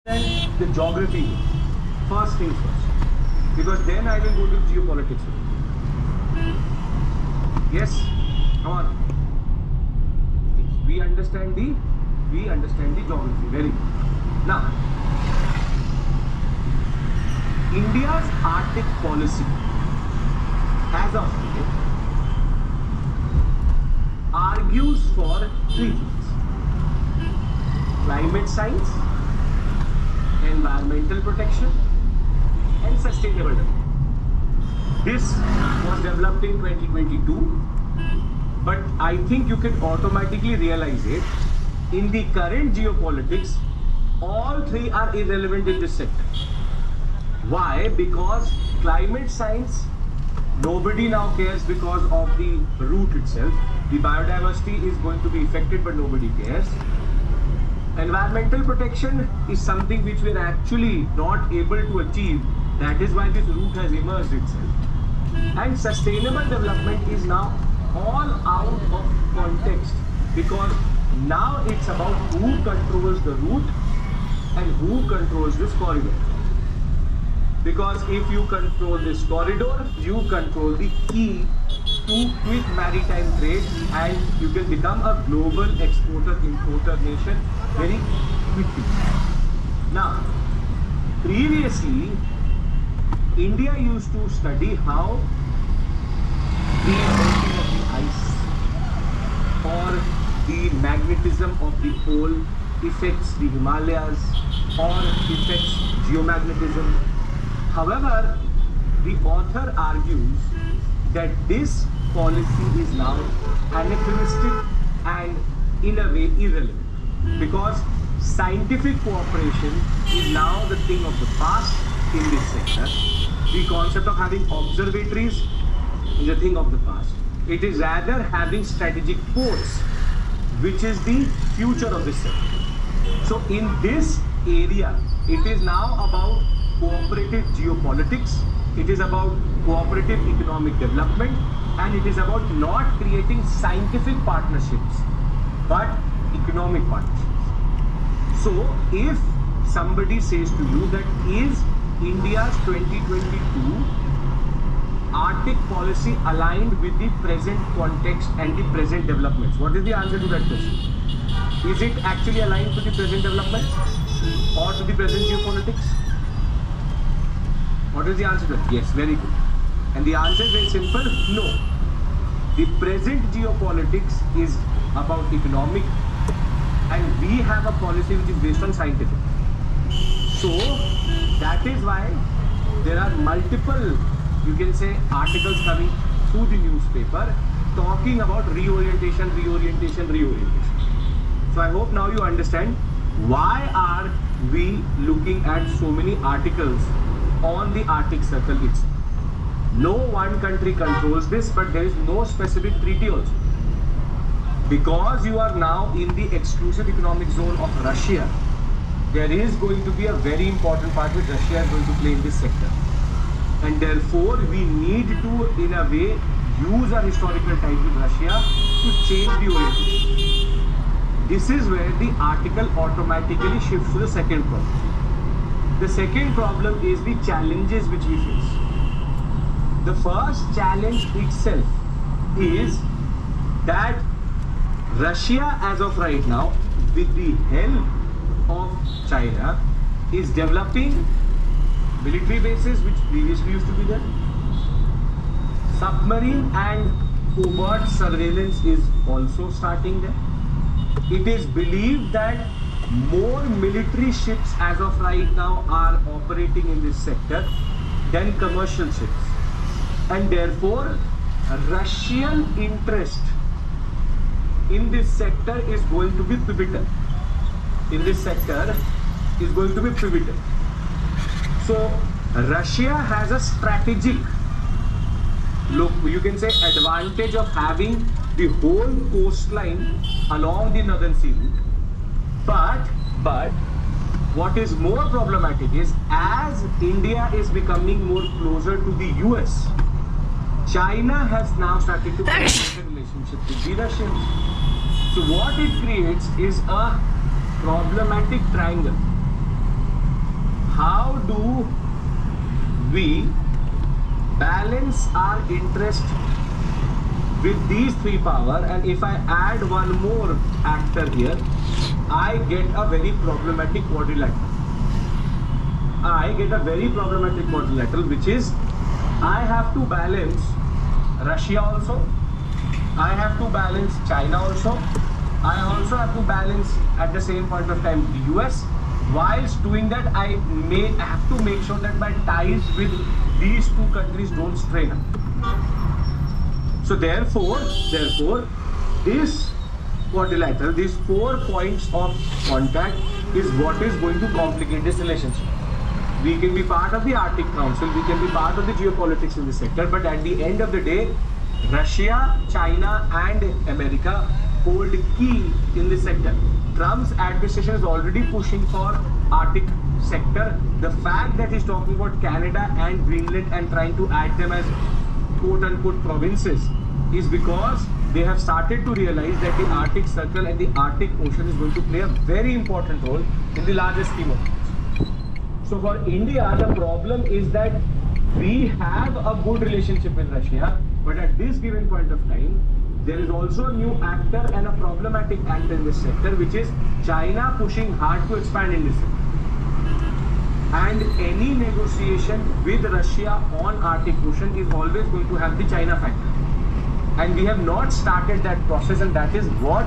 And the geography, first things first, because then I will go to geopolitics. Yes, come on. We understand the geography very good. Now, India's Arctic policy as of today argues for three things: climate science, environmental protection, and sustainable development. This was developed in 2022, but I think you can automatically realize it. In the current geopolitics, all three are irrelevant in this sector. Why? Because climate science, nobody now cares because of the route itself. The biodiversity is going to be affected, but nobody cares. Environmental protection is something which we are actually not able to achieve. That is why this route has emerged itself. And sustainable development is now all out of context, because now it's about who controls the route and who controls this corridor. Because if you control this corridor, you control the key to quick maritime trade, and you can become a global exporter-importer nation very quickly. Now, previously, India used to study how the melting of the ice or the magnetism of the pole affects the Himalayas or affects geomagnetism. However, the author argues that this policy is now anachronistic and in a way irrelevant, because scientific cooperation is now the thing of the past in this sector. The concept of having observatories is a thing of the past. It is rather having strategic ports, which is the future of this sector. So in this area, it is now about cooperative geopolitics, it is about cooperative economic development, and it is about not creating scientific partnerships, but economic partnerships. So if somebody says to you that is India's 2022 Arctic policy aligned with the present context and the present developments, what is the answer to that question? Is it actually aligned to the present developments or to the present geopolitics? What is the answer to that? Yes, very good. And the answer is very simple: no. The present geopolitics is about economic, and we have a policy which is based on scientific. So that is why there are multiple, you can say, articles coming through the newspaper talking about reorientation. So I hope now you understand why are we looking at so many articles on the Arctic Circle itself. No one country controls this, but there is no specific treaty also. Because you are now in the exclusive economic zone of Russia, there is going to be a very important part which Russia is going to play in this sector. And therefore, we need to, in a way, use our historical ties with Russia to change the orientation. This is where the article automatically shifts to the second problem. The second problem is the challenges which we face. The first challenge itself is that Russia, as of right now, with the help of China, is developing military bases which previously used to be there. Submarine and covert surveillance is also starting there. It is believed that more military ships as of right now are operating in this sector than commercial ships, and therefore Russian interest in this sector is going to be pivotal. So Russia has a strategic, you can say, advantage of having the whole coastline along the Northern Sea route. But what is more problematic is, as India is becoming more closer to the US, China has now started to create a relationship with the Russians. So what it creates is a problematic triangle. do we balance our interest with these three power, and if I add one more actor here, I get a very problematic quadrilateral. I get a very problematic quadrilateral, which is I have to balance Russia also, I have to balance China also, I also have to balance at the same point of time the US. Whilst doing that, I have to make sure that my ties with these two countries don't strain up. So therefore, this quadrilateral, these 4 points of contact is what is going to complicate this relationship. We can be part of the Arctic Council, we can be part of the geopolitics in this sector, but at the end of the day, Russia, China and America hold key in this sector. Trump's administration is already pushing for Arctic sector. The fact that he's talking about Canada and Greenland and trying to add them as quote-unquote provinces is because they have started to realize that the Arctic Circle and the Arctic Ocean is going to play a very important role in the larger scheme of things. So for India, the problem is that we have a good relationship with Russia, but at this given point of time, there is also a new actor and a problematic actor in this sector, which is China pushing hard to expand in this sector. And any negotiation with Russia on Arctic Ocean is always going to have the China factor. And we have not started that process, and that is what